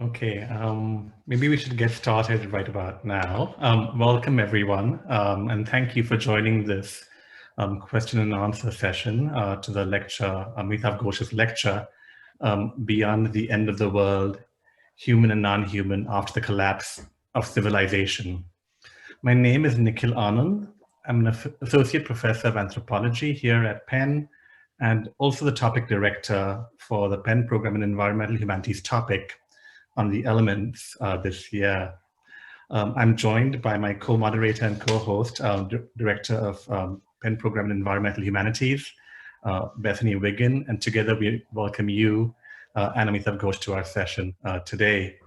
Okay, maybe we should get started right about now. Welcome everyone, and thank you for joining this question and answer session to the lecture, Amitav Ghosh's lecture, Beyond the End of the World, Human and Non-Human After the Collapse of Civilization. My name is Nikhil Anand. I'm an associate professor of anthropology here at Penn, and also the topic director for the Penn program in environmental humanities topic on the elements this year. I'm joined by my co-moderator and co-host, director of Penn program in environmental humanities, Bethany Wiggin, and together we welcome you, and Amitav Ghosh, to our session today.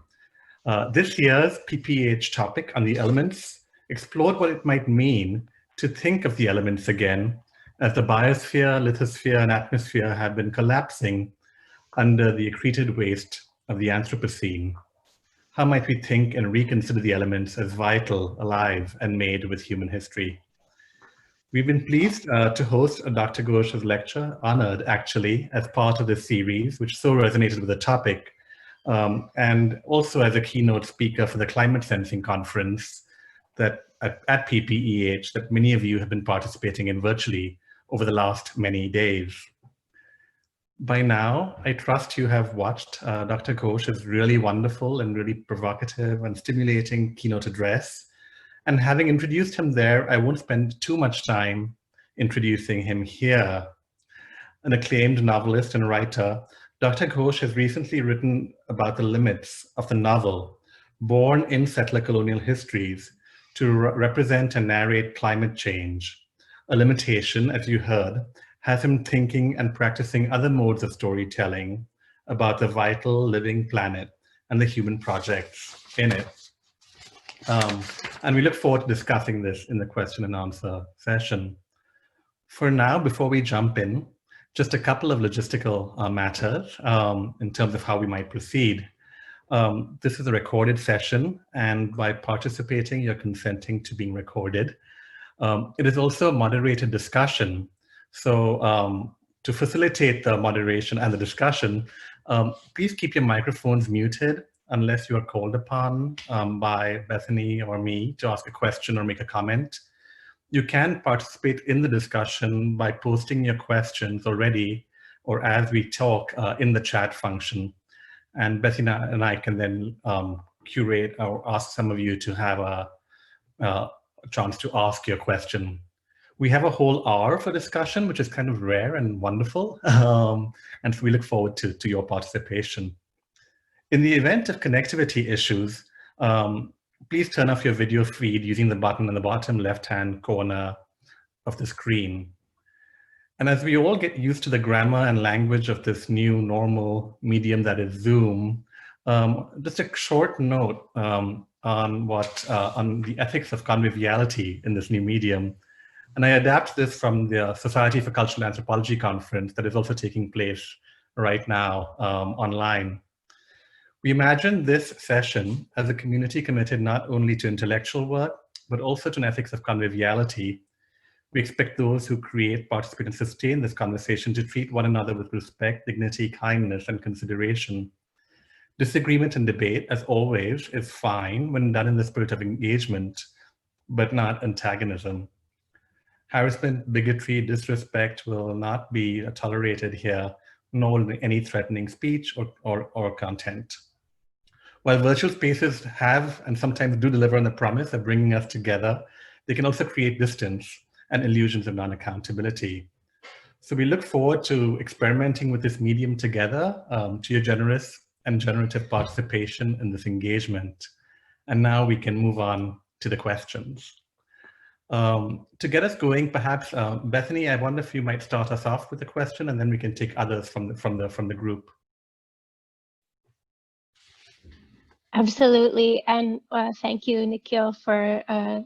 This year's PPEH topic on the elements explored what it might mean to think of the elements again, as the biosphere, lithosphere, and atmosphere have been collapsing under the accreted waste of the Anthropocene. How might we think and reconsider the elements as vital, alive, and made with human history? We've been pleased to host Dr. Ghosh's lecture, honored actually, as part of this series, which so resonated with the topic, and also as a keynote speaker for the Climate Sensing Conference that at PPEH that many of you have been participating in virtually over the last many days. By now, I trust you have watched Dr. Ghosh's really wonderful and really provocative and stimulating keynote address. And having introduced him there, I won't spend too much time introducing him here. An acclaimed novelist and writer, Dr. Ghosh has recently written about the limits of the novel, born in settler colonial histories, to represent and narrate climate change. A limitation, as you heard, has him thinking and practicing other modes of storytelling about the vital living planet and the human projects in it. And we look forward to discussing this in the question and answer session. For now, before we jump in, just a couple of logistical matters in terms of how we might proceed. This is a recorded session, and by participating, you're consenting to being recorded. It is also a moderated discussion. So to facilitate the moderation and the discussion, please keep your microphones muted unless you are called upon by Bethany or me to ask a question or make a comment. You can participate in the discussion by posting your questions already or as we talk in the chat function. And Bethany and I can then curate or ask some of you to have a chance to ask your question. We have a whole hour for discussion, which is kind of rare and wonderful. And so we look forward to your participation. In the event of connectivity issues, please turn off your video feed using the button in the bottom left-hand corner of the screen. And as we all get used to the grammar and language of this new normal medium that is Zoom, just a short note on the ethics of conviviality in this new medium. And I adapt this from the Society for Cultural Anthropology conference that is also taking place right now online. We imagine this session as a community committed not only to intellectual work, but also to an ethics of conviviality. We expect those who create, participate, and sustain this conversation to treat one another with respect, dignity, kindness, and consideration. Disagreement and debate, as always, is fine when done in the spirit of engagement, but not antagonism. Harassment, bigotry, disrespect will not be tolerated here, nor any threatening speech or content. While virtual spaces have and sometimes do deliver on the promise of bringing us together, they can also create distance and illusions of non-accountability. So we look forward to experimenting with this medium together, to your generous and generative participation in this engagement. And now we can move on to the questions. To get us going, perhaps, Bethany, I wonder if you might start us off with a question, and then we can take others from the group. Absolutely, and thank you, Nikhil, for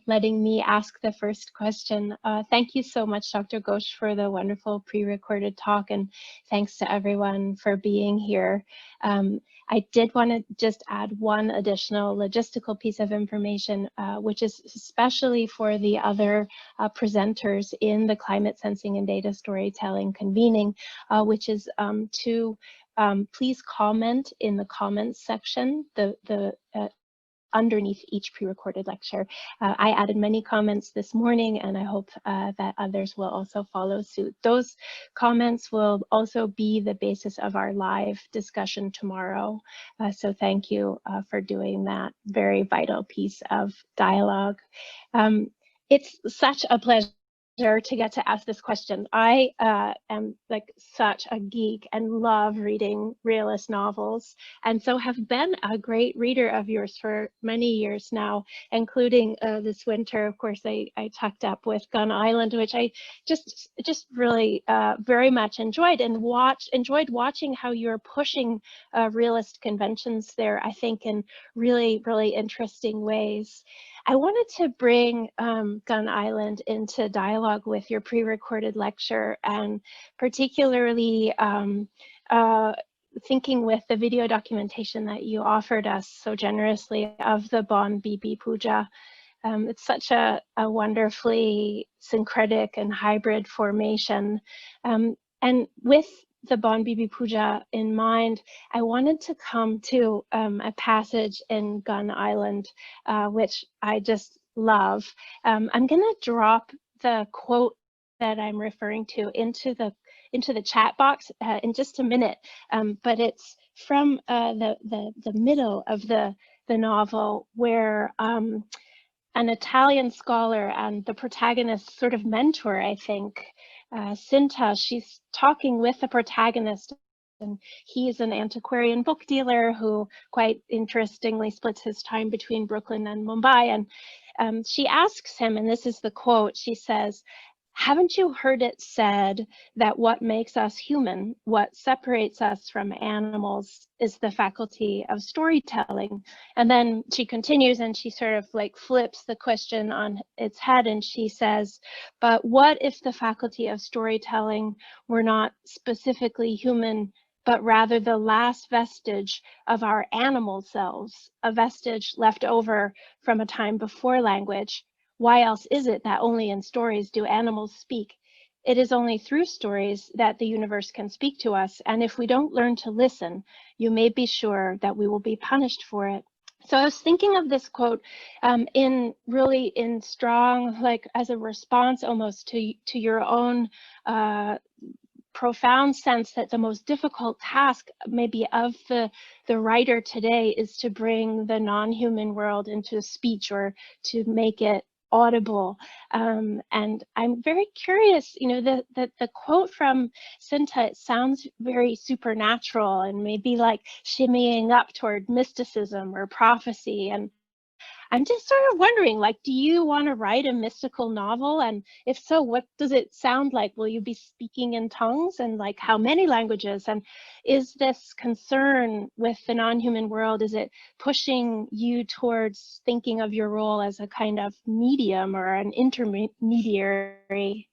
letting me ask the first question. Thank you so much, Dr. Ghosh, for the wonderful pre-recorded talk, and thanks to everyone for being here. I did want to just add one additional logistical piece of information, which is especially for the other presenters in the climate sensing and data storytelling convening, which is to please comment in the comments section, underneath each pre-recorded lecture. I added many comments this morning, and I hope that others will also follow suit. Those comments will also be the basis of our live discussion tomorrow. So thank you for doing that very vital piece of dialogue. It's such a pleasure to get to ask this question. I am like such a geek and love reading realist novels, and so have been a great reader of yours for many years now, including this winter. Of course, I tucked up with Gun Island, which I just really very much enjoyed, and enjoyed watching how you're pushing realist conventions there, I think, in really interesting ways. I wanted to bring Gun Island into dialogue with your pre-recorded lecture, and particularly thinking with the video documentation that you offered us so generously of the Bon Bibi Puja. It's such a wonderfully syncretic and hybrid formation. And with the Bon Bibi Puja in mind, I wanted to come to a passage in Gun Island, which I just love. I'm going to drop the quote that I'm referring to into the chat box in just a minute, but it's from the middle of the novel, where an Italian scholar and the protagonist's sort of mentor, I think, Cinta, she's talking with the protagonist, and he's an antiquarian book dealer who quite interestingly splits his time between Brooklyn and Mumbai. And she asks him, and this is the quote, she says, "Haven't you heard it said that what makes us human, what separates us from animals, is the faculty of storytelling?" And then she continues and she sort of like flips the question on its head, and she says, "But what if the faculty of storytelling were not specifically human, but rather the last vestige of our animal selves, a vestige left over from a time before language? Why else is it that only in stories do animals speak? It is only through stories that the universe can speak to us, and if we don't learn to listen, you may be sure that we will be punished for it." So I was thinking of this quote in strong, like as a response almost to your own profound sense that the most difficult task maybe of the writer today is to bring the non-human world into speech, or to make it audible. And I'm very curious, you know, the quote from Cinta, it sounds very supernatural and maybe like shimmying up toward mysticism or prophecy. And I'm just sort of wondering, like, do you want to write a mystical novel? And if so, what does it sound like? Will you be speaking in tongues, and like how many languages? And is this concern with the non-human world, is it pushing you towards thinking of your role as a kind of medium or an intermediary?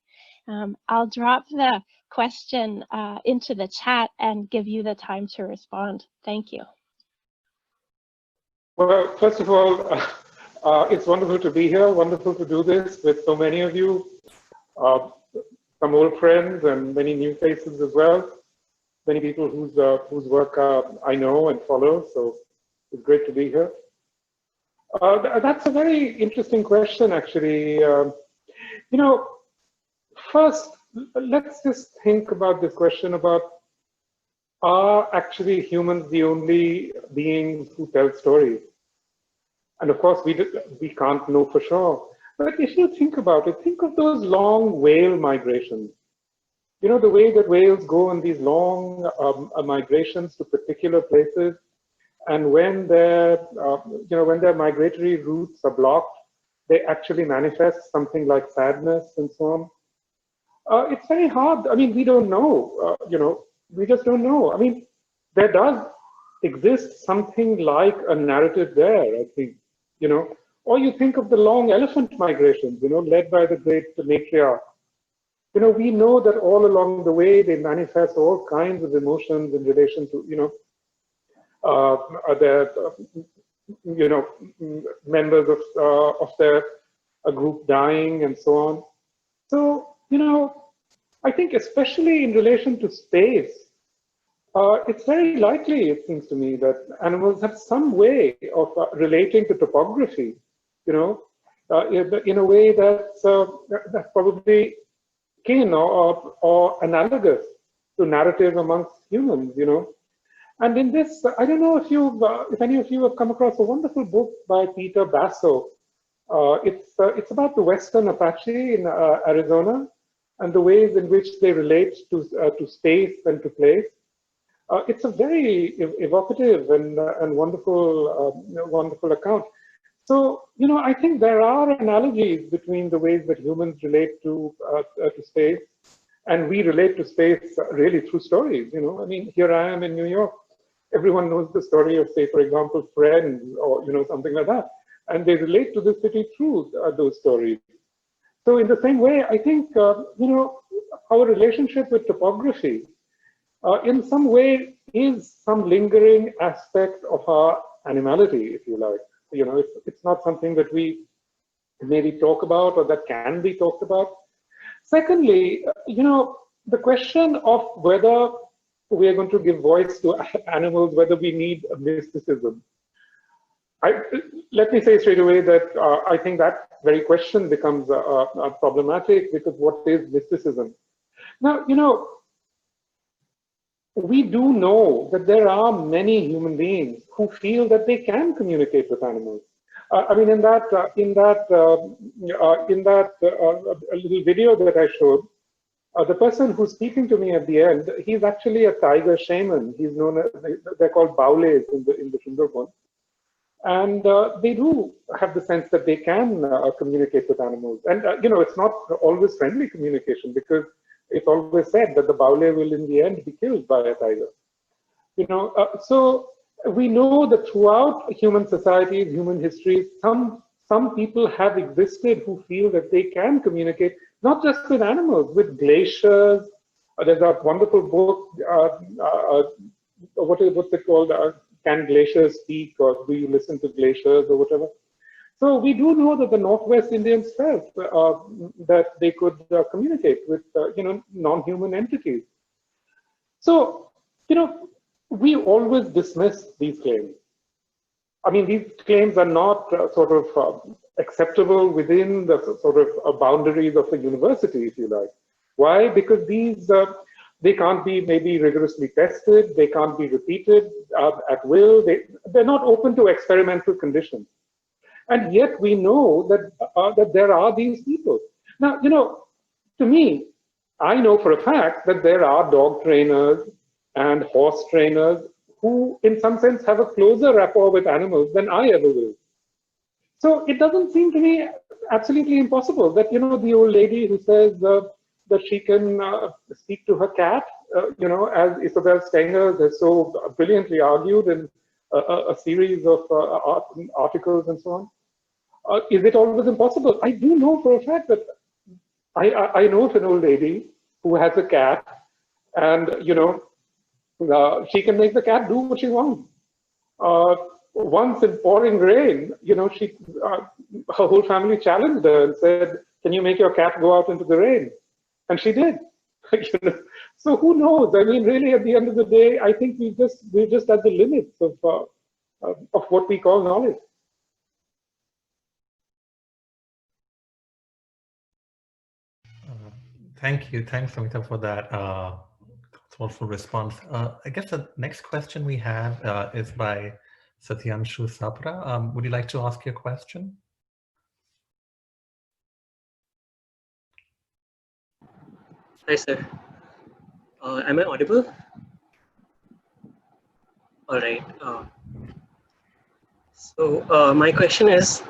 I'll drop the question into the chat and give you the time to respond. Thank you. Well, first of all, it's wonderful to be here, wonderful to do this with so many of you, some old friends and many new faces as well, many people whose work I know and follow, so it's great to be here. That's a very interesting question, actually. You know, first, let's just think about this question about, are actually humans the only beings who tell stories? And of course, we can't know for sure. But if you think about it, think of those long whale migrations. You know, the way that whales go on these long migrations to particular places, and when their migratory routes are blocked, they actually manifest something like sadness and so on. It's very hard. I mean, we don't know. We just don't know. I mean, there does exist something like a narrative there, I think, you know. Or you think of the long elephant migrations, you know, led by the great matriarch. You know, we know that all along the way they manifest all kinds of emotions in relation to, you know, members of their group dying and so on. So, you know, I think especially in relation to space, It's very likely, it seems to me, that animals have some way of relating to topography, you know, in a way that's probably kin or analogous to narrative amongst humans, you know. And in this, I don't know if any of you have come across a wonderful book by Peter Basso. It's about the Western Apache in Arizona and the ways in which they relate to space and to place. It's a very evocative and wonderful, wonderful account. So, you know, I think there are analogies between the ways that humans relate to space, and we relate to space really through stories. You know, I mean, here I am in New York. Everyone knows the story of, say, for example, Friends, or you know, something like that, and they relate to the city through those stories. So, in the same way, I think you know, our relationship with topography, in some way, is some lingering aspect of our animality, if you like. You know, it's not something that we maybe talk about or that can be talked about. Secondly, you know, the question of whether we are going to give voice to animals, whether we need a mysticism. Let me say straight away that I think that very question becomes problematic, because what is mysticism? Now, you know, we do know that there are many human beings who feel that they can communicate with animals. I mean, in that little video that I showed, the person who's speaking to me at the end, he's actually a tiger shaman. He's known as, they're called baules in the Sundarban. And they do have the sense that they can communicate with animals. And, you know, it's not always friendly communication, because it's always said that the baule will in the end be killed by a tiger. You know, so we know that throughout human societies, human history, some people have existed who feel that they can communicate, not just with animals, with glaciers. There's a wonderful book, what's it called? Can glaciers speak, or do you listen to glaciers, or whatever? So we do know that the Northwest Indians felt that they could communicate with, you know, non-human entities. So, you know, we always dismiss these claims. I mean, these claims are not sort of acceptable within the sort of boundaries of the university, if you like. Why? Because these, they can't be maybe rigorously tested, they can't be repeated at will, they're not open to experimental conditions. And yet we know that, that there are these people. Now, you know, to me, I know for a fact that there are dog trainers and horse trainers who, in some sense, have a closer rapport with animals than I ever will. So it doesn't seem to me absolutely impossible that, you know, the old lady who says that she can speak to her cat, you know, as Isabel Stenger has so brilliantly argued in a series of articles and so on. Is it always impossible? I do know for a fact that I know of an old lady who has a cat, and, you know, she can make the cat do what she wants. Once in pouring rain, you know, her whole family challenged her and said, "Can you make your cat go out into the rain?" And she did. You know? So who knows? I mean, really, at the end of the day, I think we're just at the limits of what we call knowledge. Thank you. Thanks, Amitav, for that thoughtful response. I guess the next question we have is by Satyanshu Sapra. Would you like to ask your question? Hi, sir. Am I audible? All right. So my question is,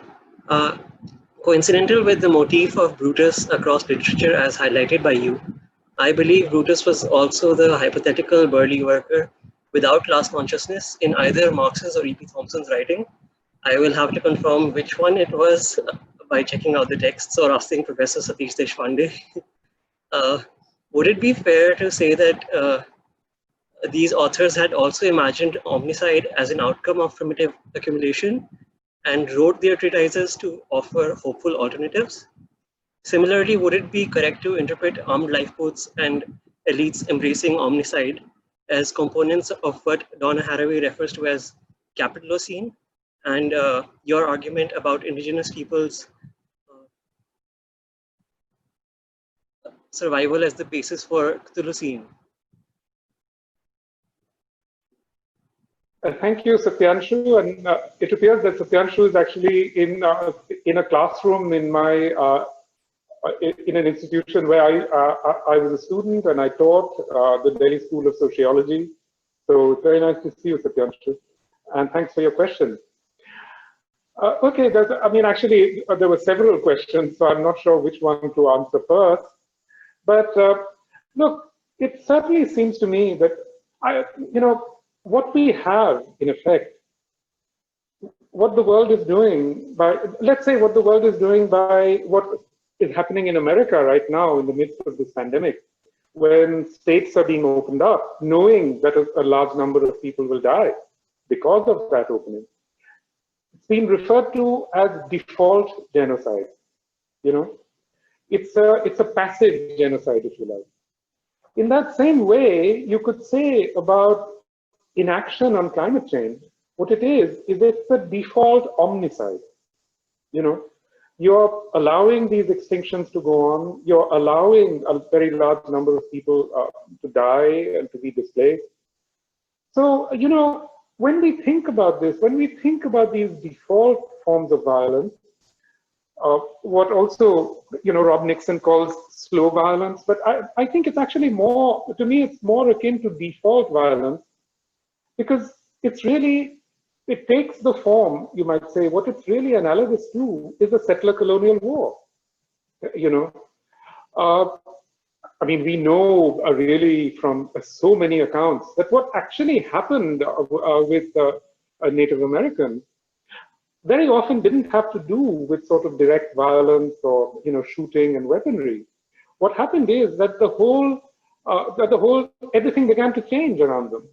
coincidental with the motif of Brutus across literature as highlighted by you, I believe Brutus was also the hypothetical burly worker without class consciousness in either Marx's or E.P. Thompson's writing. I will have to confirm which one it was by checking out the texts or asking Professor Satish Deshpande. Would it be fair to say that these authors had also imagined omnicide as an outcome of primitive accumulation and wrote their treatises to offer hopeful alternatives? Similarly, would it be correct to interpret armed lifeboats and elites embracing omnicide as components of what Donna Haraway refers to as Capitalocene, and your argument about indigenous peoples' survival as the basis for Cthulhucene. Thank you, Satyanshu. And it appears that Satyanshu is actually in a classroom in my in an institution where I was a student and I taught the Delhi School of Sociology. So it's very nice to see you, Satyanshu. And thanks for your question. Okay, actually, there were several questions, so I'm not sure which one to answer first. But look, it certainly seems to me that what we have, in effect, what the world is doing by, let's say what the world is doing by what is happening in America right now in the midst of this pandemic, when states are being opened up, knowing that a large number of people will die because of that opening. It's been referred to as default genocide. It's a passive genocide, if you like. In that same way, you could say about inaction on climate change, what it is it's a default omnicide. You're allowing these extinctions to go on. You're allowing a very large number of people to die and to be displaced. So, when we think about this, when we think about these default forms of violence, what also, Rob Nixon calls slow violence, but I think it's actually more, to me, it's more akin to default violence, because it's really, it takes the form, you might say, what it's really analogous to is a settler colonial war. We know really from so many accounts that what actually happened with Native Americans very often didn't have to do with sort of direct violence or shooting and weaponry. What happened is that everything began to change around them.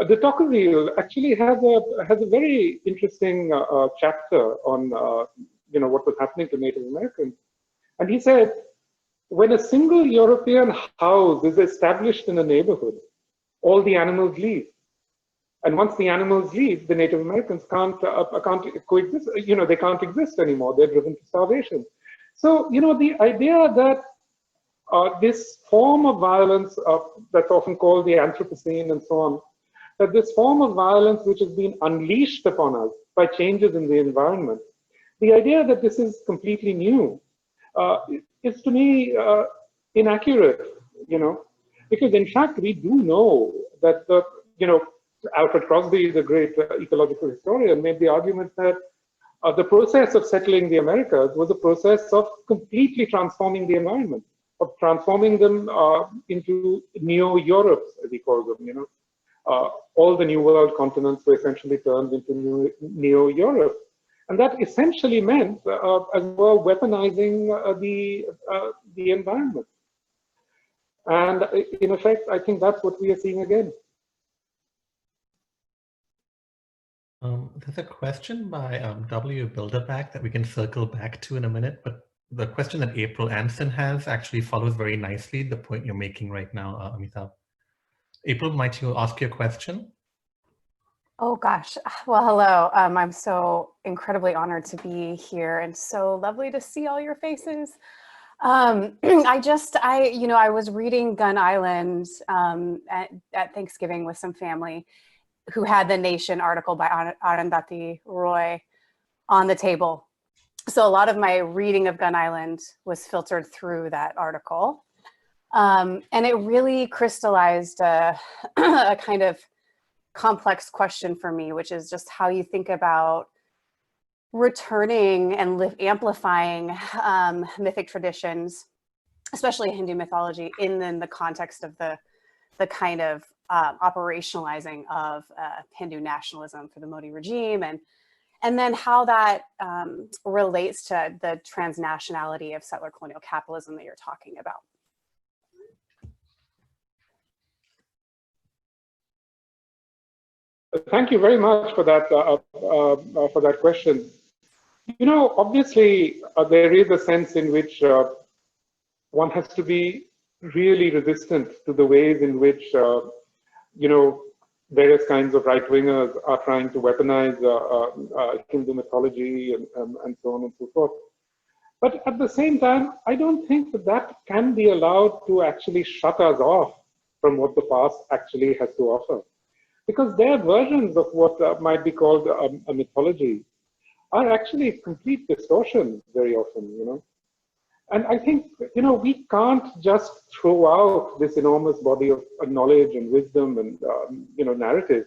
De Tocqueville actually has a very interesting chapter on what was happening to Native Americans, and he said, when a single European house is established in a neighborhood, all the animals leave. And once the animals leave, the Native Americans can't coexist. They can't exist anymore. They're driven to starvation. So, the idea that this form of violence that's often called the Anthropocene and so on, that this form of violence which has been unleashed upon us by changes in the environment, the idea that this is completely new is to me inaccurate, because in fact we do know that Alfred Crosby, the great ecological historian, made the argument that the process of settling the Americas was a process of completely transforming the environment, of transforming them into neo-Europes, as he calls them. All the New World continents were essentially turned into neo-Europe. And that essentially meant as well weaponizing the environment. And in effect, I think that's what we are seeing again. There's a question by W. Bilderback that we can circle back to in a minute, but the question that April Anson has actually follows very nicely the point you're making right now, Amitav. April, might you ask your question? Oh gosh, well, hello. I'm so incredibly honored to be here and so lovely to see all your faces. I was reading Gun Island at Thanksgiving with some family who had the Nation article by Arundhati Roy on the table. So a lot of my reading of Gun Island was filtered through that article. And it really crystallized a kind of complex question for me, which is just how you think about returning and amplifying mythic traditions, especially Hindu mythology, in the context of the kind of operationalizing of Hindu nationalism for the Modi regime, and then how that relates to the transnationality of settler colonial capitalism that you're talking about. Thank you very much for that question. Obviously, there is a sense in which one has to be really resistant to the ways in which various kinds of right-wingers are trying to weaponize Hindu mythology and so on and so forth. But at the same time, I don't think that that can be allowed to actually shut us off from what the past actually has to offer. Because their versions of what might be called a mythology are actually complete distortions very often, And I think, we can't just throw out this enormous body of knowledge and wisdom and, narrative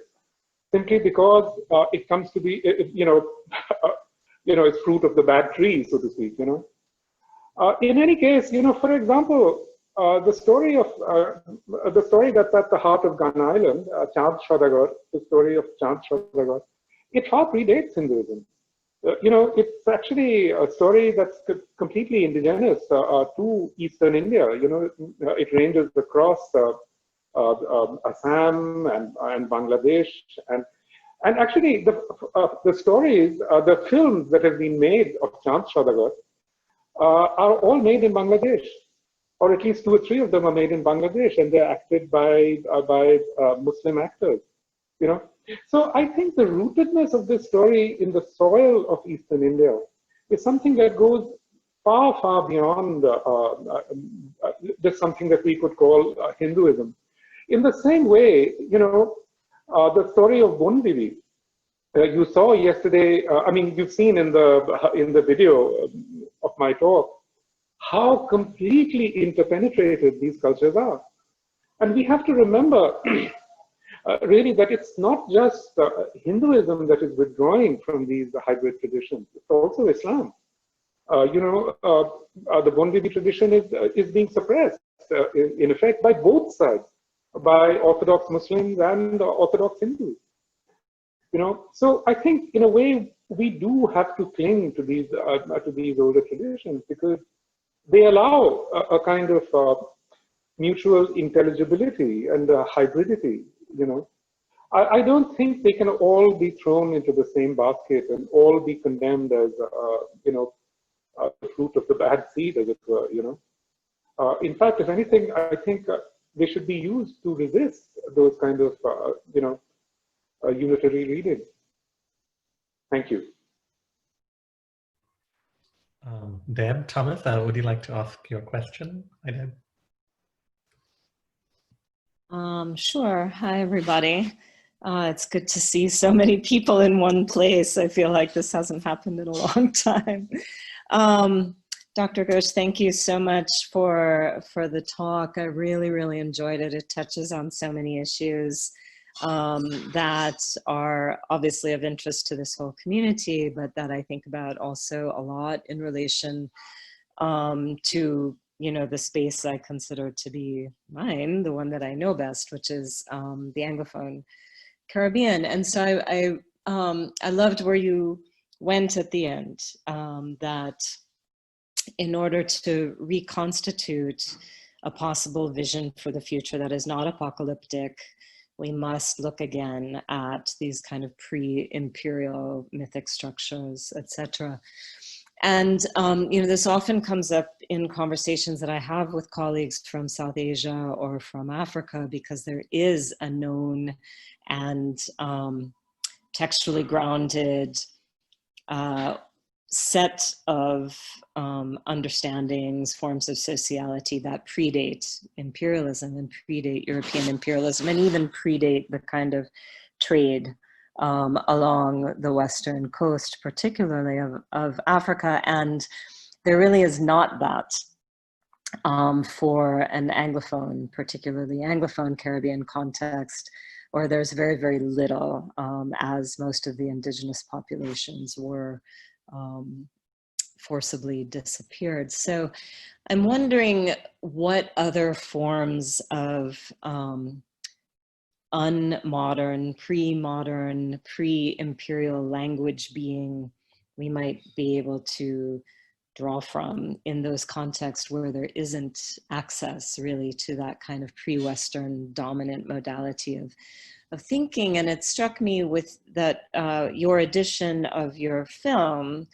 simply because it comes to be, it's fruit of the bad tree, so to speak, In any case, for example, the story that's at the heart of Gun Island, Chand Saudagar, the story of Chand Saudagar, it far predates Hinduism. It's actually a story that's completely indigenous to Eastern India. It ranges across Assam and Bangladesh, and actually the stories, the films that have been made of Chand Saudagar are all made in Bangladesh, or at least 2 or 3 of them are made in Bangladesh, and they're acted by Muslim actors. So I think the rootedness of this story in the soil of Eastern India is something that goes far, far beyond just something that we could call Hinduism. In the same way, the story of Bon Bibi, you saw yesterday, you've seen in the video of my talk, how completely interpenetrated these cultures are. And we have to remember really that it's not just Hinduism that is withdrawing from these hybrid traditions, it's also Islam. The Bon Bibi tradition is being suppressed, in effect, by both sides, by Orthodox Muslims and Orthodox Hindus. So I think in a way we do have to cling to these older traditions because they allow a kind of mutual intelligibility and hybridity. I don't think they can all be thrown into the same basket and all be condemned as the fruit of the bad seed, as it were. In fact, if anything, I think they should be used to resist those kind of unitary readings. Thank you. Deb, Thomas, would you like to ask your question? Hi, Deb. Sure. Hi, everybody. It's good to see so many people in one place. I feel like this hasn't happened in a long time. Dr. Ghosh, thank you so much for the talk. I really, really enjoyed it. It touches on so many issues that are obviously of interest to this whole community, but that I think about also a lot in relation to the space I consider to be mine, the one that I know best, which is the Anglophone Caribbean. And so I loved where you went at the end, that in order to reconstitute a possible vision for the future that is not apocalyptic, we must look again at these kind of pre-imperial mythic structures, etc. And this often comes up in conversations that I have with colleagues from South Asia or from Africa, because there is a known and textually grounded set of understandings, forms of sociality that predate imperialism and predate European imperialism and even predate the kind of trade along the western coast, particularly of Africa. And there really is not that for an Anglophone, particularly Anglophone Caribbean context, or there's very, very little, as most of the indigenous populations were forcibly disappeared. So I'm wondering what other forms of unmodern, pre-modern, pre-imperial language being we might be able to draw from in those contexts where there isn't access really to that kind of pre-Western dominant modality of thinking. And it struck me with that your edition of your film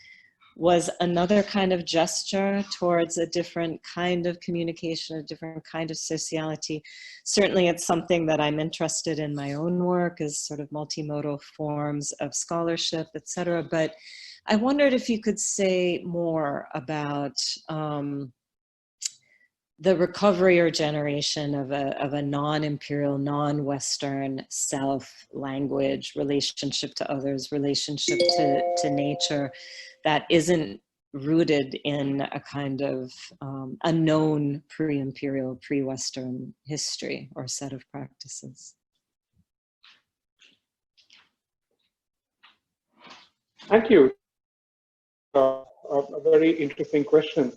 was another kind of gesture towards a different kind of communication, a different kind of sociality. Certainly it's something that I'm interested in my own work as sort of multimodal forms of scholarship, et cetera. But I wondered if you could say more about the recovery or generation of a non-imperial, non-Western self-language, relationship to others, relationship to nature that isn't rooted in a kind of a known pre-imperial, pre-Western history or set of practices. Thank you. A very interesting question.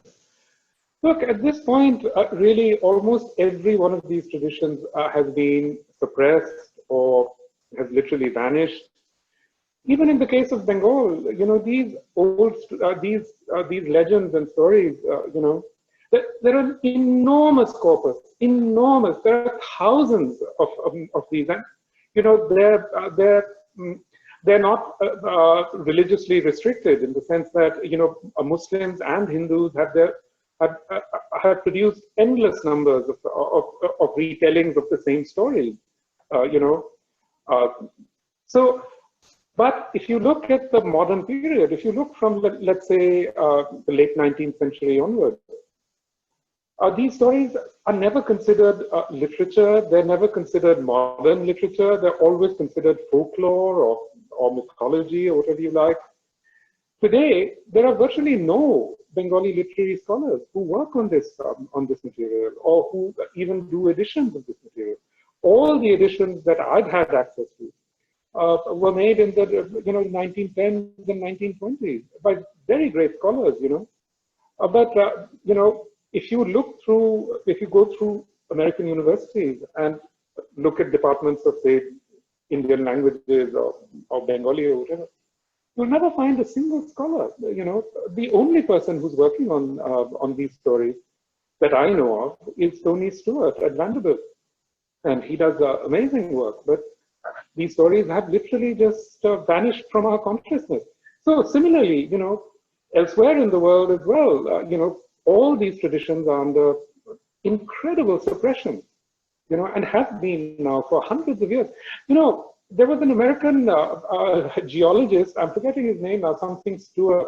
Look, at this point, really almost every one of these traditions has been suppressed or has literally vanished. Even in the case of Bengal, you know, these old, these legends and stories, you know, there are enormous corpus, enormous. There are thousands of these, and you know, they're not religiously restricted in the sense that, you know, Muslims and Hindus have produced endless numbers of retellings of the same stories, you know. So, but if you look at the modern period, if you look from, let's say, the late 19th century onwards, these stories are never considered literature. They're never considered modern literature. They're always considered folklore or mythology or whatever you like. Today, there are virtually no Bengali literary scholars who work on this material or who even do editions of this material. All the editions that I've had access to were made in the 1910s and 1920s by very great scholars, you know. But you know, if you go through American universities and look at departments of, say, Indian languages or Bengali or whatever, you'll never find a single scholar. You know, the only person who's working on these stories that I know of is Tony Stewart at Vanderbilt, and he does amazing work. But these stories have literally just vanished from our consciousness. So similarly, you know, elsewhere in the world as well, you know, all these traditions are under incredible suppression, you know, and have been now for hundreds of years. You know, there was an American geologist, I'm forgetting his name now, something Stewart.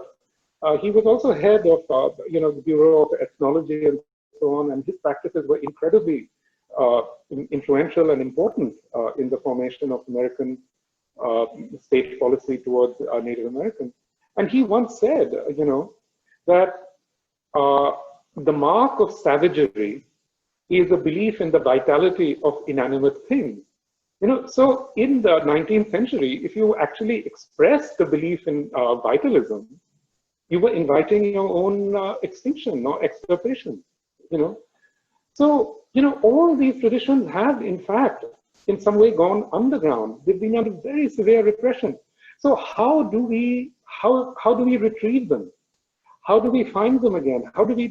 He was also head of, you know, the Bureau of Ethnology and so on, and his practices were incredibly influential and important in the formation of American state policy towards Native Americans. And he once said, you know, that the mark of savagery is a belief in the vitality of inanimate things. You know, so in the 19th century, if you actually expressed the belief in vitalism, you were inviting your own extinction or extirpation, you know. So, you know, all these traditions have, in fact, in some way gone underground. They've been under very severe repression. So how do we retrieve them? How do we find them again? How do we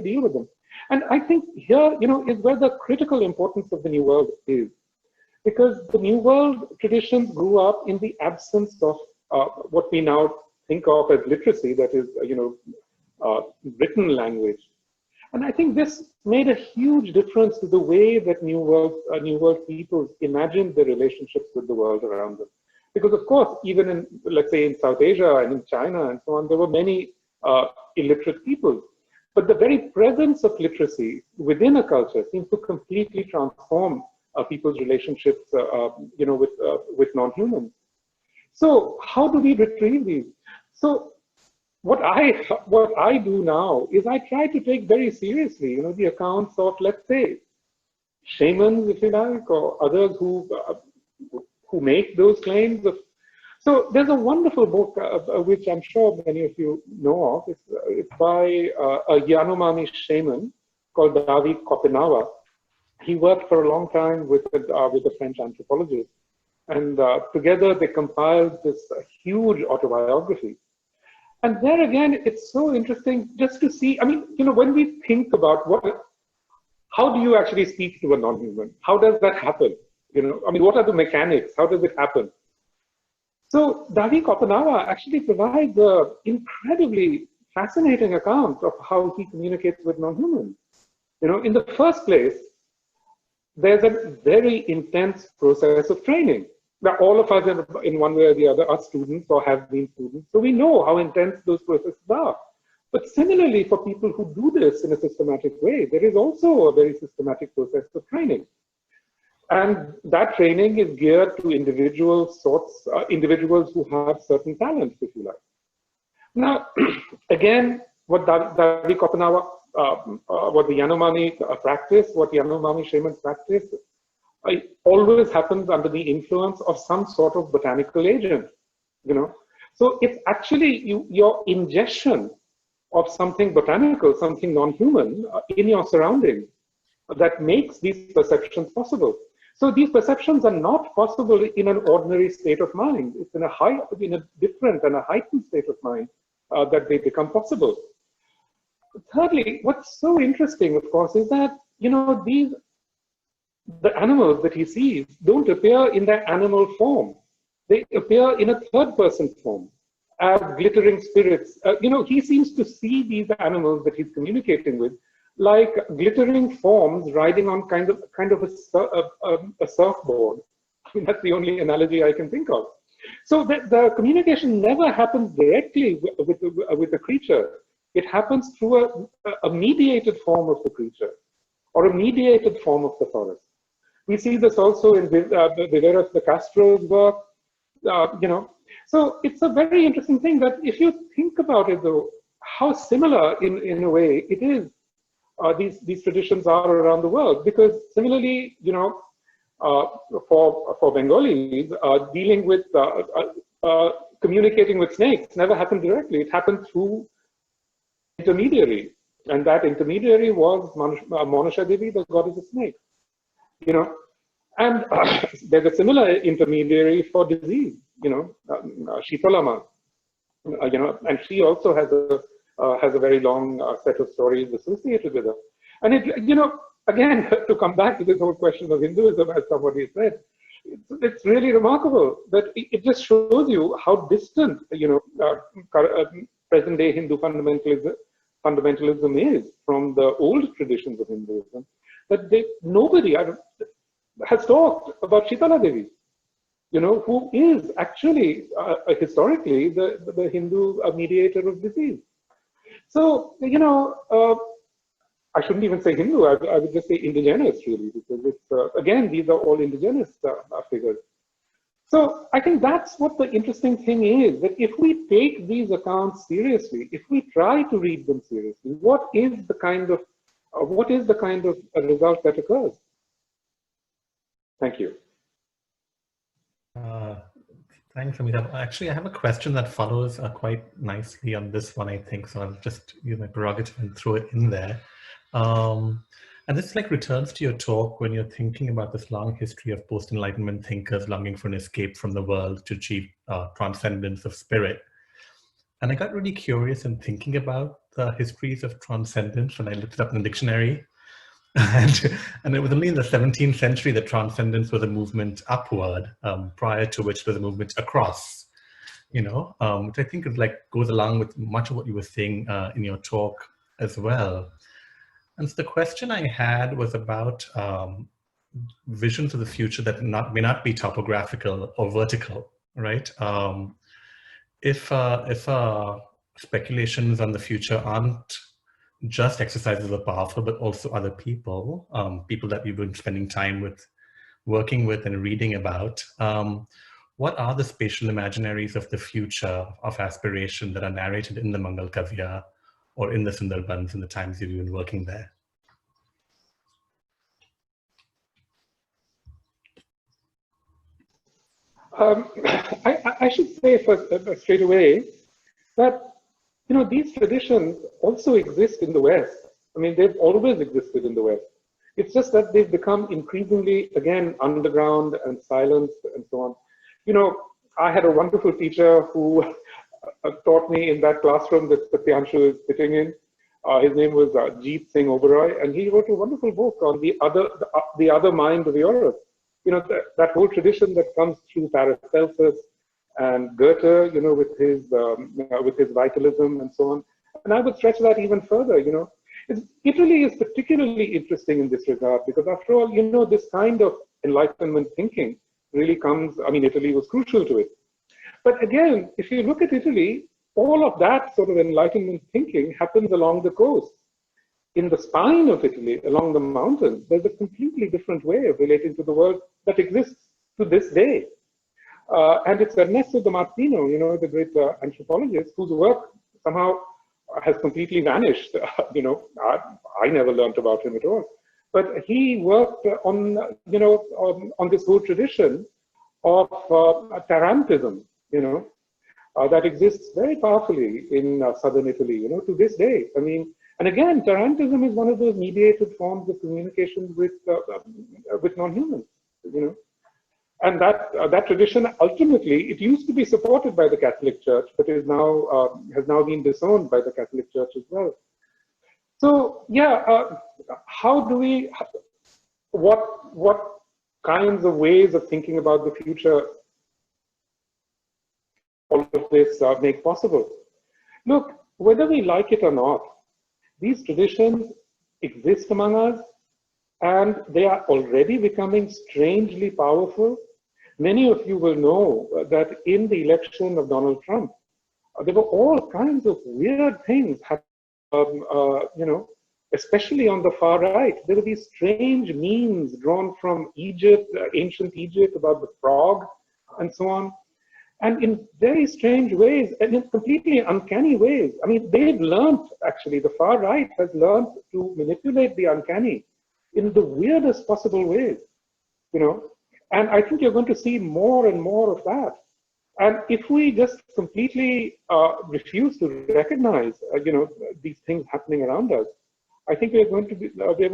deal with them? And I think here, you know, is where the critical importance of the New World is. Because the New World traditions grew up in the absence of what we now think of as literacy, that is, you know, written language. And I think this made a huge difference to the way that New World peoples imagined their relationships with the world around them. Because of course, even in, let's say, in South Asia and in China and so on, there were many illiterate peoples. But the very presence of literacy within a culture seems to completely transform people's relationships, you know, with non-humans. So how do we retrieve these? So what I do now is I try to take very seriously, you know, the accounts of, let's say, shamans, if you like, or others who make those claims. So there's a wonderful book which I'm sure many of you know of. It's by a Yanomami shaman called David Kopenawa. He worked for a long time with a French anthropologist, and together they compiled this huge autobiography. And there again, it's so interesting just to see, I mean, you know, when we think about how do you actually speak to a non-human? How does that happen? You know, I mean, what are the mechanics? How does it happen? So Davi Kopenawa actually provides an incredibly fascinating account of how he communicates with non-humans. You know, in the first place, there's a very intense process of training. Now, all of us in one way or the other are students or have been students, so we know how intense those processes are. But similarly, for people who do this in a systematic way, there is also a very systematic process of training. And that training is geared to individuals who have certain talents, if you like. Now, again, what Davi Kopenawa, what the Yanomami practice, what Yanomami shamans practice, it always happens under the influence of some sort of botanical agent, you know. So it's actually your ingestion of something botanical, something non-human in your surroundings that makes these perceptions possible. So these perceptions are not possible in an ordinary state of mind. It's in a different and a heightened state of mind that they become possible. Thirdly, what's so interesting, of course, is that, you know, the animals that he sees don't appear in their animal form. They appear in a third-person form as glittering spirits. You know, he seems to see these animals that he's communicating with like glittering forms riding on kind of a surfboard. I mean, that's the only analogy I can think of. So the communication never happens directly with the creature. It happens through a mediated form of the creature or a mediated form of the forest. We see this also in Viveros de Castro's work, you know. So it's a very interesting thing that if you think about it, though, how similar in a way it is, these traditions are around the world. Because similarly, you know, for Bengalis, dealing with, communicating with snakes never happened directly. It happened through intermediary. And that intermediary was Monasha Devi, the goddess of snakes. You know, and there's a similar intermediary for disease, you know, Shitalama, you know, and she also has a very long set of stories associated with her. And it, you know, again, to come back to this whole question of Hinduism, as somebody said, it's really remarkable that it just shows you how distant, you know, present-day Hindu fundamentalism is from the old traditions of Hinduism. That nobody has talked about Shitala Devi, you know, who is actually historically the Hindu mediator of disease. So, you know, I shouldn't even say Hindu, I would just say indigenous, really, because it's, again, these are all indigenous figures. So I think that's what the interesting thing is, that if we take these accounts seriously, if we try to read them seriously, what is the kind of result that occurs? Thank you. Thanks, Amitav. Actually, I have a question that follows quite nicely on this one, I think. So I'll just use my prerogative and throw it in there. And this like returns to your talk when you're thinking about this long history of post-Enlightenment thinkers longing for an escape from the world to achieve transcendence of spirit. And I got really curious in thinking about the histories of transcendence when I looked it up in the dictionary. And it was only in the 17th century that transcendence was a movement upward, prior to which was a movement across, you know, which I think is like goes along with much of what you were saying in your talk as well. And so the question I had was about visions of the future that may not be topographical or vertical, right? If speculations on the future aren't just exercises of the powerful, but also other people, people that we've been spending time with, working with and reading about, what are the spatial imaginaries of the future of aspiration that are narrated in the Mangal Kavya or in the Sundarbans in the times you've been working there? I should say straight away that, you know, these traditions also exist in the West. I mean, they've always existed in the West. It's just that they've become increasingly, again, underground and silenced and so on. You know, I had a wonderful teacher who taught me in that classroom that Satyanshu is sitting in. His name was Jeet Singh Oberoi, and he wrote a wonderful book on the other mind of Europe. You know, that whole tradition that comes through Paracelsus and Goethe, you know, with his vitalism and so on. And I would stretch that even further, you know. Italy is particularly interesting in this regard because, after all, you know, this kind of Enlightenment thinking really comes, I mean, Italy was crucial to it. But again, if you look at Italy, all of that sort of Enlightenment thinking happens along the coast. In the spine of Italy, along the mountains, there's a completely different way of relating to the world that exists to this day. And it's Ernesto de Martino, you know, the great anthropologist, whose work somehow has completely vanished. You know, I never learned about him at all. But he worked on, you know, on this whole tradition of Tarantism, you know, that exists very powerfully in southern Italy, you know, to this day. I mean, and again, Tarantism is one of those mediated forms of communication with non-humans, you know. And that tradition, ultimately, it used to be supported by the Catholic Church, but is now has now been disowned by the Catholic Church as well. So yeah, how do we? What kinds of ways of thinking about the future all of this make possible? Look, whether we like it or not, these traditions exist among us, and they are already becoming strangely powerful. Many of you will know that in the election of Donald Trump, there were all kinds of weird things happening, you know, especially on the far right. There were these strange memes drawn from Egypt, ancient Egypt, about the frog and so on. And in very strange ways, and in completely uncanny ways. I mean, they've learned, actually, the far right has learned to manipulate the uncanny in the weirdest possible ways, you know. And I think you're going to see more and more of that. And if we just completely refuse to recognize, you know, these things happening around us, I think we're going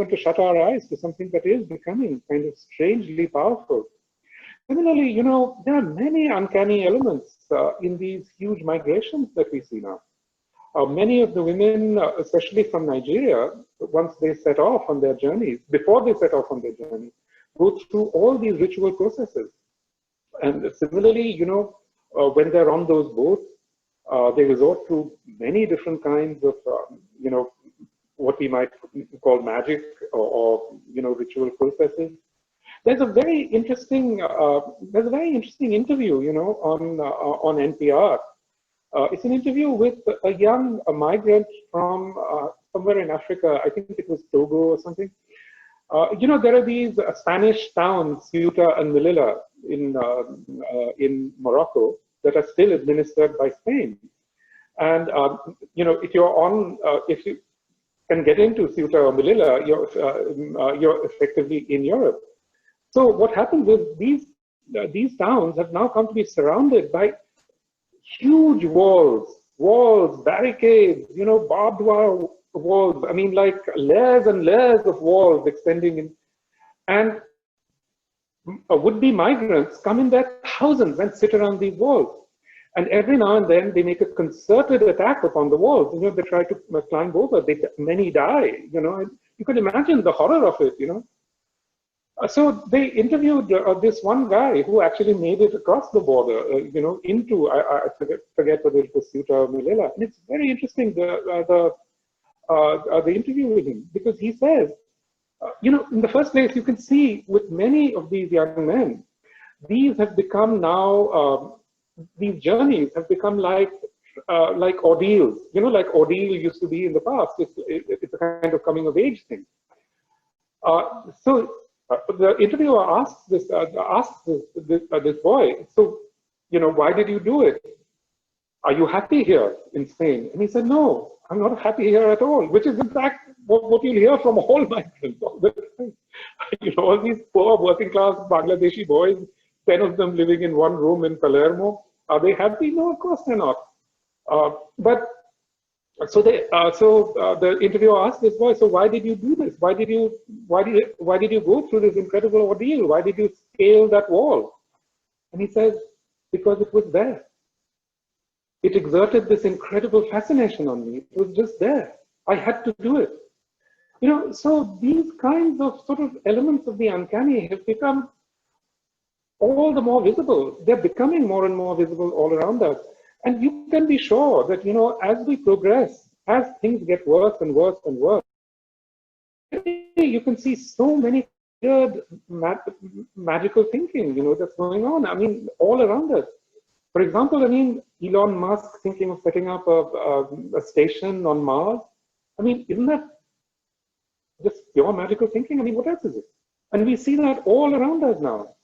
to shut our eyes to something that is becoming kind of strangely powerful. Similarly, you know, there are many uncanny elements in these huge migrations that we see now. Many of the women, especially from Nigeria, once they set off on their journeys, before they set off on their journey, go through all these ritual processes. And similarly, you know, when they're on those boats, they resort to many different kinds of, you know, what we might call magic or you know, ritual processes. There's a very interesting interview, you know, on NPR. It's an interview with a young migrant from somewhere in Africa. I think it was Togo or something. You know, there are these Spanish towns, Ceuta and Melilla, in Morocco, that are still administered by Spain. And you know, if you can get into Ceuta or Melilla, you're effectively in Europe. So what happens is these towns have now come to be surrounded by huge walls, barricades, you know, barbed wire walls. I mean, like layers and layers of walls extending in. And would-be migrants come in their thousands and sit around these walls. And every now and then they make a concerted attack upon the walls. You know, they try to climb over. Many die, you know, and you can imagine the horror of it, you know. So they interviewed this one guy who actually made it across the border, you know, into, I forget whether it was Ceuta or Melilla. And it's very interesting, the interview with him, because he says, you know, in the first place, you can see with many of these young men, these have become now, these journeys have become like ordeals, you know, like ordeal used to be in the past. It's a kind of coming of age thing. So the interviewer asked this boy, so, you know, why did you do it? Are you happy here in Spain? And he said, no, I'm not happy here at all, which is in fact what you'll hear from all migrants all the time. You know, all these poor working class Bangladeshi boys, 10 of them living in one room in Palermo. Are they happy? No, of course they're not. So the interviewer asked this boy, so why did you do this? Why did you go through this incredible ordeal? Why did you scale that wall? And he says, because it was there. It exerted this incredible fascination on me. It was just there. I had to do it. You know, so these kinds of sort of elements of the uncanny have become all the more visible. They're becoming more and more visible all around us. And you can be sure that, you know, as we progress, as things get worse and worse and worse, you can see so many weird magical thinking, you know, that's going on. I mean, all around us. For example, I mean, Elon Musk thinking of setting up a station on Mars. I mean, isn't that just pure magical thinking? I mean, what else is it? And we see that all around us now.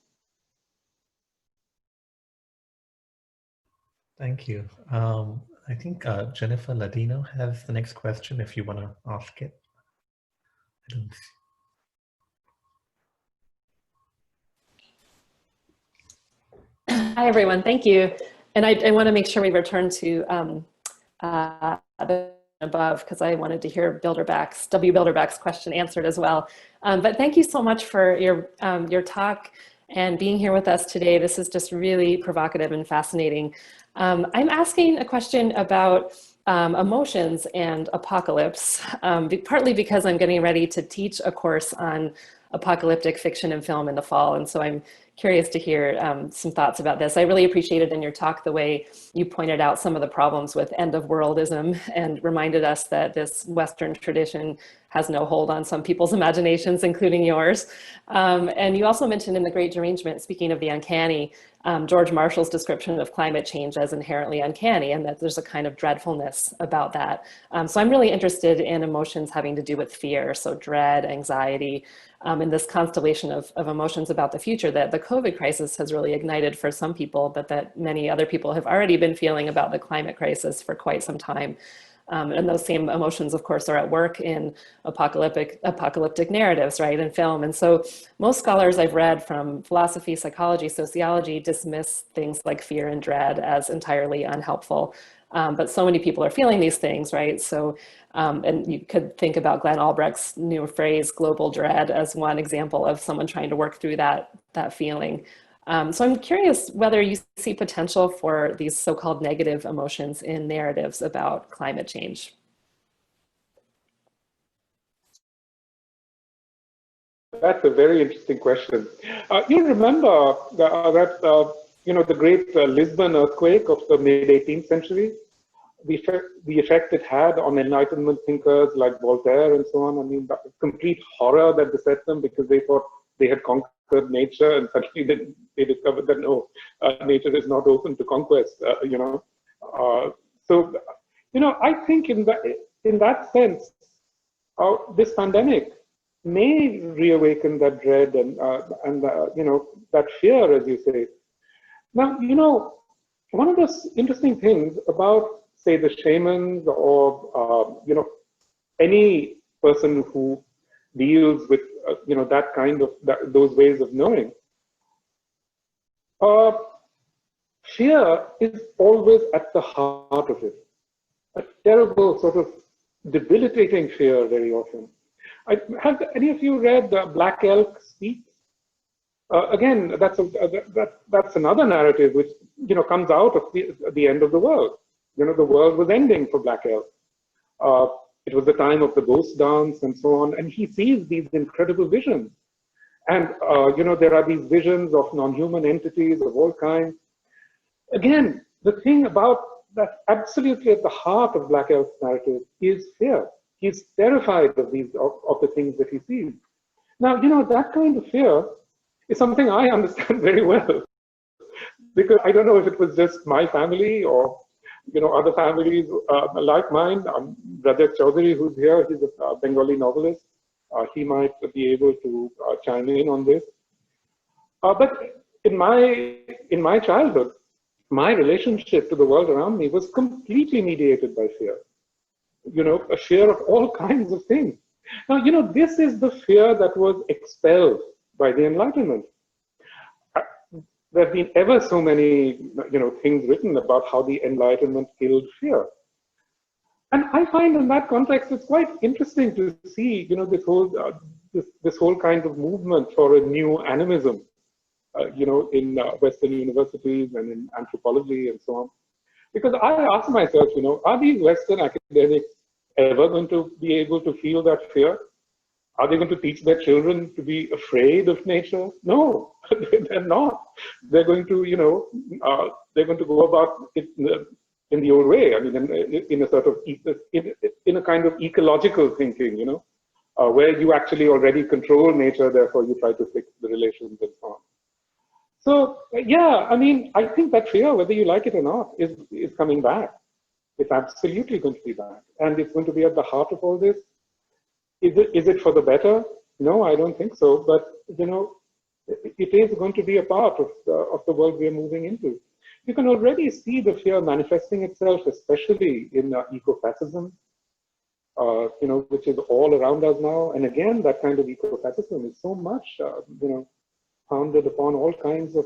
Thank you. I think Jennifer Ladino has the next question if you want to ask it. I don't see. Hi, everyone. Thank you. And I want to make sure we return to the above because I wanted to hear W. Bilderback's question answered as well. But thank you so much for your talk and being here with us today. This is just really provocative and fascinating. I'm asking a question about emotions and apocalypse, partly because I'm getting ready to teach a course on apocalyptic fiction and film in the fall. And so I'm curious to hear some thoughts about this. I really appreciated in your talk the way you pointed out some of the problems with end of worldism and reminded us that this Western tradition has no hold on some people's imaginations, including yours. And you also mentioned in The Great Derangement, speaking of the uncanny, George Marshall's description of climate change as inherently uncanny, and that there's a kind of dreadfulness about that. So I'm really interested in emotions having to do with fear, so dread, anxiety, in this constellation of emotions about the future that the COVID crisis has really ignited for some people, but that many other people have already been feeling about the climate crisis for quite some time. And those same emotions, of course, are at work in apocalyptic narratives, right, in film. And so most scholars I've read from philosophy, psychology, sociology dismiss things like fear and dread as entirely unhelpful. But so many people are feeling these things, right? So, and you could think about Glenn Albrecht's new phrase, global dread, as one example of someone trying to work through that feeling. So I'm curious whether you see potential for these so-called negative emotions in narratives about climate change. That's a very interesting question. You remember that you know, the great Lisbon earthquake of the mid-18th century? The effect it had on Enlightenment thinkers like Voltaire and so on. I mean, the complete horror that beset them because they thought they had conquered nature, and suddenly they discovered that no, nature is not open to conquest. You know, so you know, I think in that sense, this pandemic may reawaken that dread and you know, that fear, as you say. Now, you know, one of the interesting things about, say, the shamans or you know, any person who deals with you know, that kind of those ways of knowing, fear is always at the heart of it. A terrible sort of debilitating fear very often. Have any of you read Black Elk Speaks? Again, that's another narrative which, you know, comes out of the end of the world. You know, the world was ending for Black Elk. It was the time of the ghost dance and so on, and he sees these incredible visions. And you know, there are these visions of non-human entities of all kinds. Again, the thing about that absolutely at the heart of Black Elk's narrative is fear. He's terrified of the things that he sees. Now, you know, that kind of fear is something I understand very well, because I don't know if it was just my family or, you know, other families like mine. Brother Chaudhary, who's here, he's a Bengali novelist. He might be able to chime in on this. But in my childhood, my relationship to the world around me was completely mediated by fear. You know, a fear of all kinds of things. Now, you know, this is the fear that was expelled by the Enlightenment. There have been ever so many, you know, things written about how the Enlightenment killed fear. And I find in that context, it's quite interesting to see, you know, this whole kind of movement for a new animism, you know, in Western universities and in anthropology and so on. Because I ask myself, you know, are these Western academics ever going to be able to feel that fear? Are they going to teach their children to be afraid of nature? No, they're not. They're going to, they're going to go about it in the old way. I mean, in a sort of, in a kind of ecological thinking, where you actually already control nature, therefore you try to fix the relations and so on. So, yeah, I mean, I think that fear, whether you like it or not, is coming back. It's absolutely going to be back. And it's going to be at the heart of all this. Is it for the better? No, I don't think so. But, it is going to be a part of the world we're moving into. You can already see the fear manifesting itself, especially in ecofascism, which is all around us now. And again, that kind of ecofascism is so much, founded upon all kinds of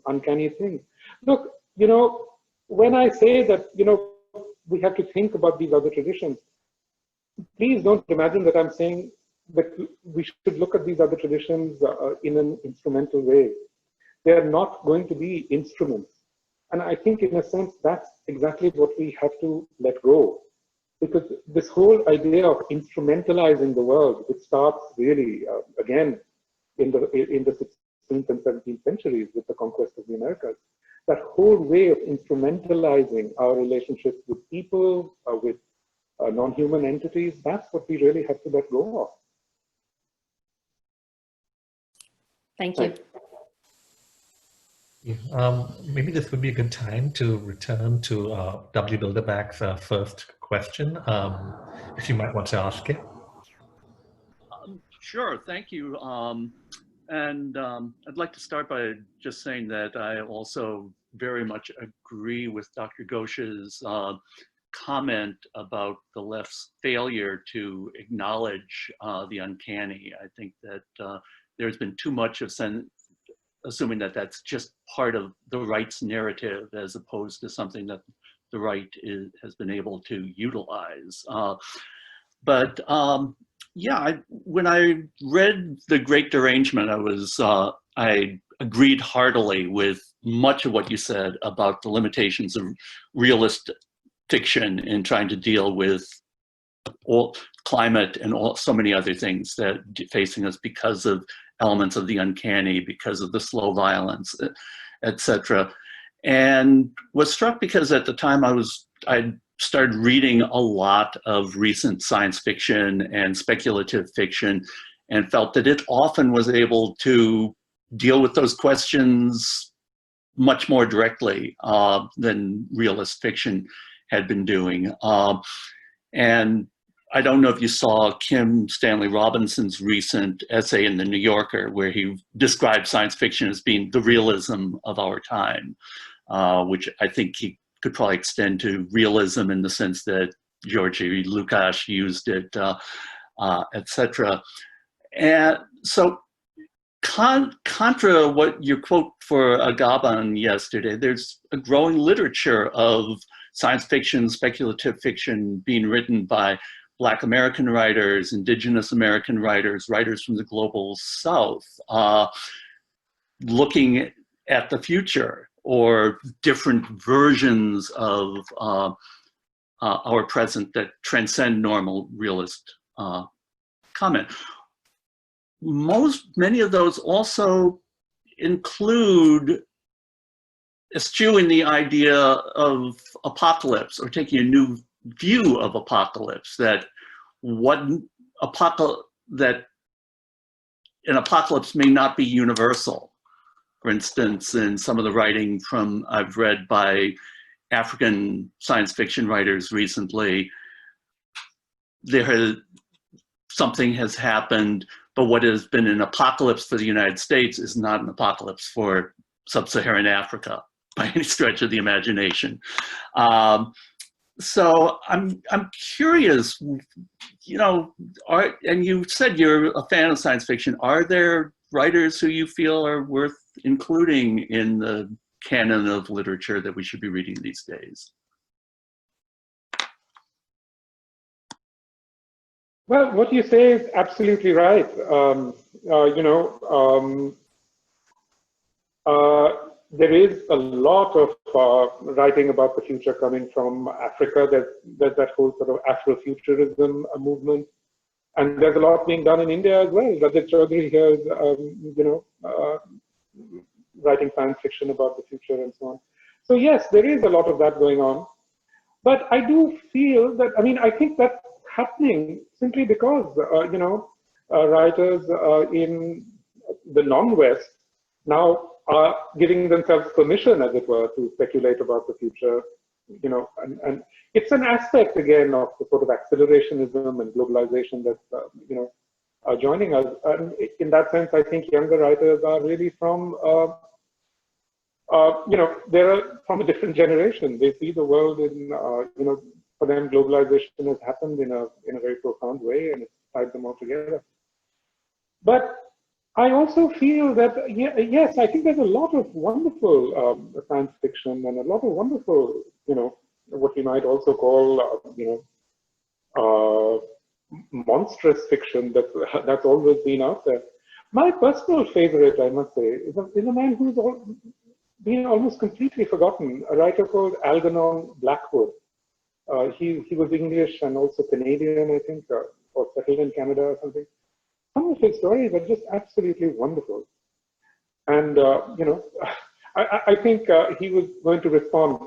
uncanny things. Look, when I say that, we have to think about these other traditions, please don't imagine that I'm saying that we should look at these other traditions in an instrumental way. They are not going to be instruments. And I think in a sense, that's exactly what we have to let go. Because this whole idea of instrumentalizing the world, which starts really, again, in the 16th and 17th centuries with the conquest of the Americas, that whole way of instrumentalizing our relationships with people, with non-human entities, that's what we really have to let go of. Thank you. Maybe this would be a good time to return to W. Bilderback's first question, if you might want to ask it. Sure, thank you. I'd like to start by just saying that I also very much agree with Dr. Ghosh's comment about the left's failure to acknowledge the uncanny. I think that there's been too much of assuming that that's just part of the right's narrative as opposed to something that the right has been able to utilize. Yeah, when I read The Great Derangement, I agreed heartily with much of what you said about the limitations of realist fiction in trying to deal with all climate and so many other things that facing us because of elements of the uncanny, because of the slow violence, etc. And was struck because at the time I started reading a lot of recent science fiction and speculative fiction and felt that it often was able to deal with those questions much more directly than realist fiction had been doing. And I don't know if you saw Kim Stanley Robinson's recent essay in The New Yorker, where he described science fiction as being the realism of our time, which I think he could probably extend to realism in the sense that Georgi Lukács used it, etc. And so contra what your quote for Agaban yesterday, there's a growing literature of science fiction, speculative fiction being written by Black American writers, Indigenous American writers, writers from the global South, looking at the future or different versions of our present that transcend normal realist comment. Many of those also include eschewing the idea of apocalypse or taking a new view of apocalypse, that that an apocalypse may not be universal. For instance, in some of the writing I've read by African science fiction writers recently, something has happened, but what has been an apocalypse for the United States is not an apocalypse for sub-Saharan Africa by any stretch of the imagination. So I'm curious, and you said you're a fan of science fiction. Are there writers who you feel are worth including in the canon of literature that we should be reading these days? Well, what you say is absolutely right. There is a lot of writing about the future coming from Africa. There's that whole sort of Afrofuturism movement. And there's a lot being done in India as well. Rajat Chaudhary here is, writing science fiction about the future and so on. So yes, there is a lot of that going on. But I do feel that, I think that's happening simply because, writers in the non-West now are giving themselves permission, as it were, to speculate about the future, and it's an aspect, again, of the sort of accelerationism and globalization that's, are joining us. And in that sense, I think younger writers are really from, they're from a different generation. They see the world in, for them, globalization has happened in a very profound way, and it's tied them all together. But I also feel that, yes, I think there's a lot of wonderful science fiction and a lot of wonderful, what we might also call, monstrous fiction that's always been out there. My personal favorite, I must say, is a man who's been almost completely forgotten, a writer called Algernon Blackwood. He was English and also Canadian, I think, or settled in Canada or something. Some of his stories are just absolutely wonderful. And, I think he was going to respond.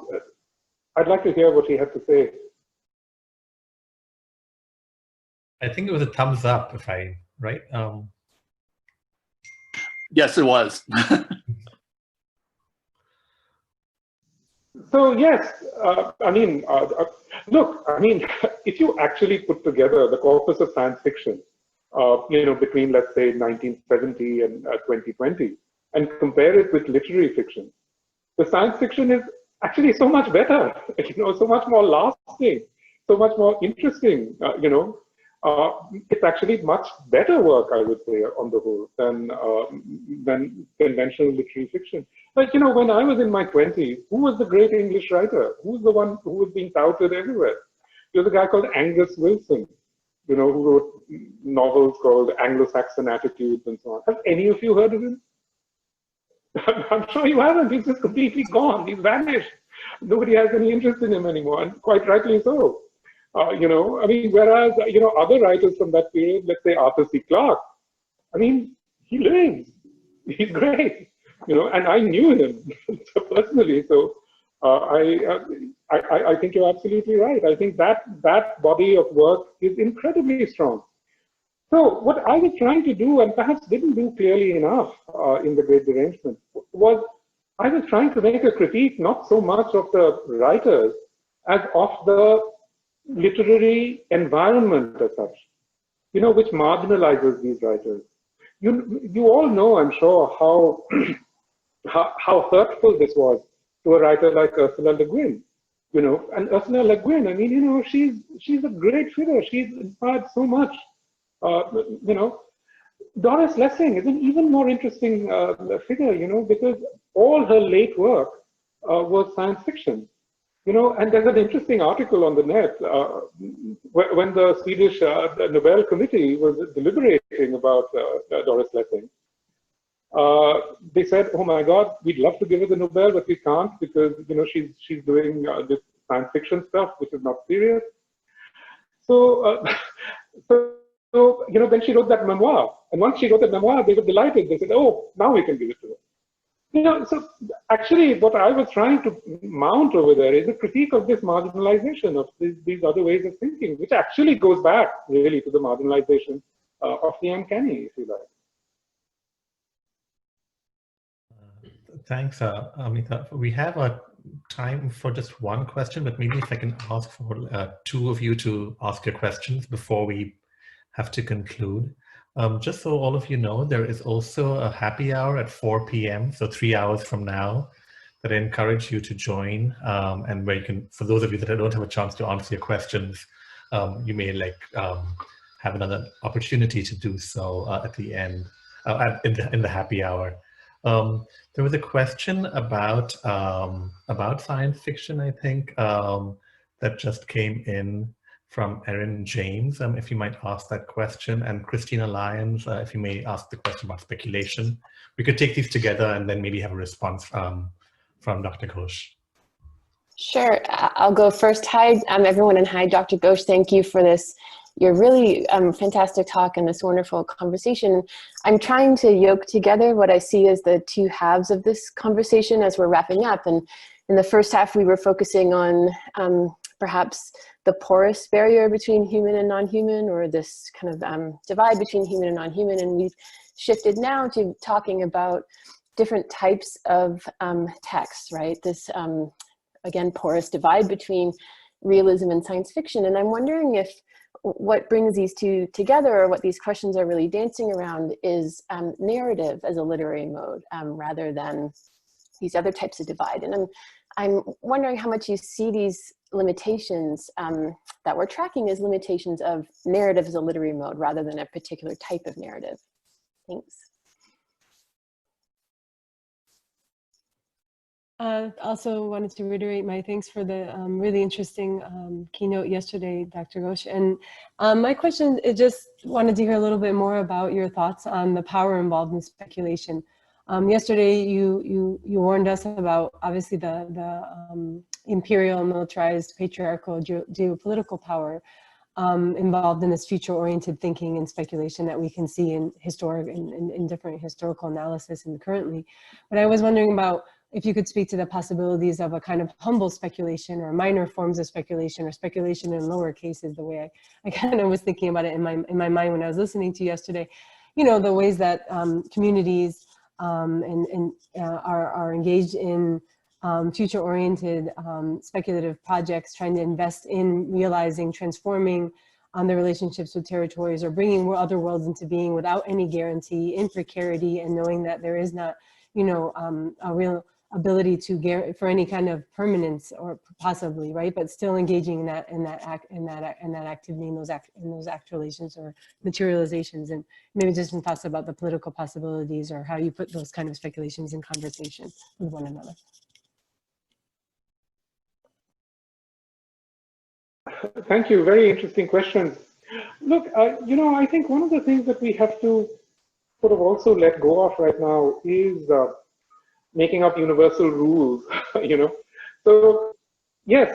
I'd like to hear what he had to say. I think it was a thumbs up, if right? Yes, it was. So yes, look, if you actually put together the corpus of science fiction, between, let's say, 1970 and 2020, and compare it with literary fiction, the science fiction is actually so much better, so much more lasting, so much more interesting, it's actually much better work, I would say, on the whole, than conventional literary fiction. Like, when I was in my 20s, who was the great English writer? Who's the one who was being touted everywhere? There was a guy called Angus Wilson, who wrote novels called Anglo-Saxon Attitudes and so on. Have any of you heard of him? I'm sure you haven't. He's just completely gone. He's vanished. Nobody has any interest in him anymore, and quite rightly so. Whereas, other writers from that period, let's say Arthur C. Clarke, he lives. He's great, and I knew him personally. So I think you're absolutely right. I think that body of work is incredibly strong. So what I was trying to do, and perhaps didn't do clearly enough in The Great Derangement, was I was trying to make a critique not so much of the writers as of the literary environment as such, which marginalizes these writers. You all know, I'm sure, how hurtful this was to a writer like Ursula Le Guin. And Ursula Le Guin, she's a great figure. She's inspired so much. Doris Lessing is an even more interesting figure, because all her late work was science fiction. And there's an interesting article on the net when the Swedish Nobel Committee was deliberating about Doris Lessing. They said, "Oh my God, we'd love to give her the Nobel, but we can't because she's doing this science fiction stuff, which is not serious." So, then she wrote that memoir, and once she wrote that memoir, they were delighted. They said, "Oh, now we can give it to her." So actually what I was trying to mount over there is a critique of this marginalization of these other ways of thinking, which actually goes back really to the marginalization of the uncanny, if you like. Thanks, Amitav. We have time for just one question, but maybe if I can ask for two of you to ask your questions before we have to conclude. Just so all of you know, there is also a happy hour at 4 p.m., so 3 hours from now, that I encourage you to join, and where you can, for those of you that don't have a chance to answer your questions, you may have another opportunity to do so at the end, in the happy hour. There was a question about science fiction, I think, that just came in from Erin James, if you might ask that question, and Christina Lyons, if you may ask the question about speculation. We could take these together and then maybe have a response from Dr. Ghosh. Sure, I'll go first. Hi, everyone, and hi, Dr. Ghosh. Thank you for this your really fantastic talk and this wonderful conversation. I'm trying to yoke together what I see as the two halves of this conversation as we're wrapping up. And in the first half, we were focusing on perhaps the porous barrier between human and non-human, or this kind of divide between human and non-human. And we've shifted now to talking about different types of texts, right? This, again, porous divide between realism and science fiction. And I'm wondering if what brings these two together, or what these questions are really dancing around, is narrative as a literary mode, rather than these other types of divide. And I'm wondering how much you see these limitations that we're tracking as limitations of narrative as a literary mode, rather than a particular type of narrative. Thanks. Also wanted to reiterate my thanks for the really interesting keynote yesterday, Dr. Ghosh. And my question, I just wanted to hear a little bit more about your thoughts on the power involved in speculation. Yesterday, you warned us about, obviously, the imperial, militarized, patriarchal, geopolitical power involved in this future-oriented thinking and speculation that we can see in different historical analysis and currently. But I was wondering about if you could speak to the possibilities of a kind of humble speculation, or minor forms of speculation, or speculation in lower cases, the way I kind of was thinking about it in my mind when I was listening to you yesterday. You know, the ways that communities are engaged in future-oriented speculative projects, trying to invest in realizing, transforming their relationships with territories, or bringing other worlds into being without any guarantee, in precarity, and knowing that there is not, you know, a real ability to for any kind of permanence, or possibly, right, but still engaging in that activity, in those act relations or materializations. And maybe just some thoughts about the political possibilities, or how you put those kind of speculations in conversation with one another. Thank you. Very interesting questions. Look, you know, I think one of the things that we have to sort of also let go of right now is making up universal rules, you know. So, yes,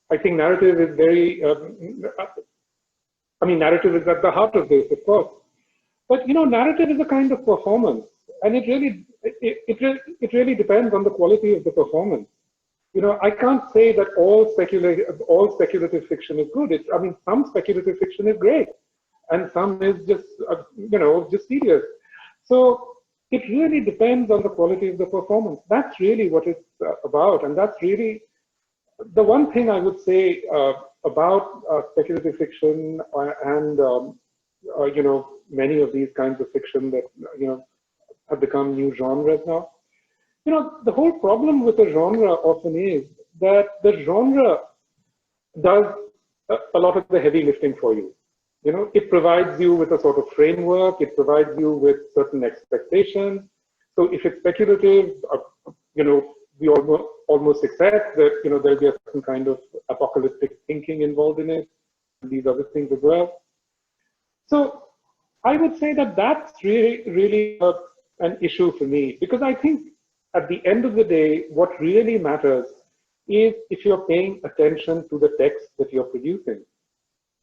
I think narrative is very, I mean, narrative is at the heart of this, of course. But, you know, narrative is a kind of performance, and it really depends on the quality of the performance. You know, I can't say that all speculative fiction is good. I mean, some speculative fiction is great, and some is just, you know, just serious. So it really depends on the quality of the performance. That's really what it's about, and that's really the one thing I would say about speculative fiction and you know, many of these kinds of fiction that, you know, have become new genres now. You know, the whole problem with a genre often is that the genre does a lot of the heavy lifting for you. You know, it provides you with a sort of framework, it provides you with certain expectations. So if it's speculative, you know, we almost accept that, you know, there'll be a certain kind of apocalyptic thinking involved in it, and these other things as well. So I would say that that's really an issue for me, because I think at the end of the day, what really matters is if you're paying attention to the text that you're producing.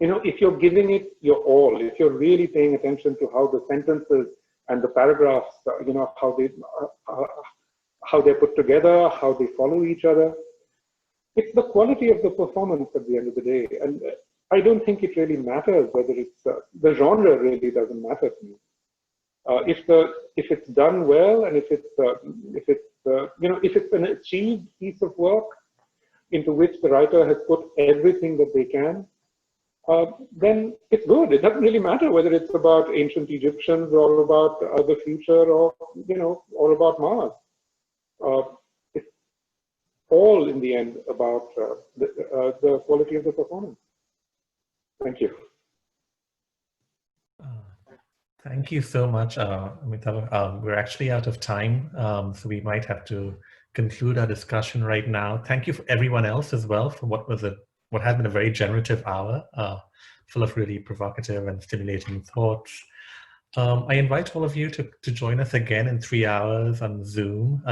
You know, if you're giving it your all, if you're really paying attention to how the sentences and the paragraphs, you know, how they're put together, how they follow each other, it's the quality of the performance at the end of the day. And I don't think it really matters whether it's the genre. Really doesn't matter to me. If it's done well, and if it's you know, if it's an achieved piece of work into which the writer has put everything that they can, then it's good. It doesn't really matter whether it's about ancient Egyptians or about the future, or, you know, or about Mars. It's all in the end about the quality of the performance. Thank you. Thank you so much, Amitav. We're actually out of time, so we might have to conclude our discussion right now. Thank you for everyone else as well for what has been a very generative hour, full of really provocative and stimulating thoughts. I invite all of you to join us again in 3 hours on Zoom.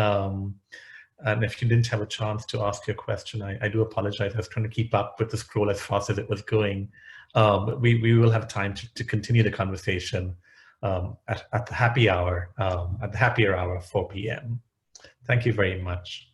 And if you didn't have a chance to ask your question, I do apologize. I was trying to keep up with the scroll as fast as it was going. But we will have time to continue the conversation at the happy hour, at the happier hour of 4 p.m. Thank you very much.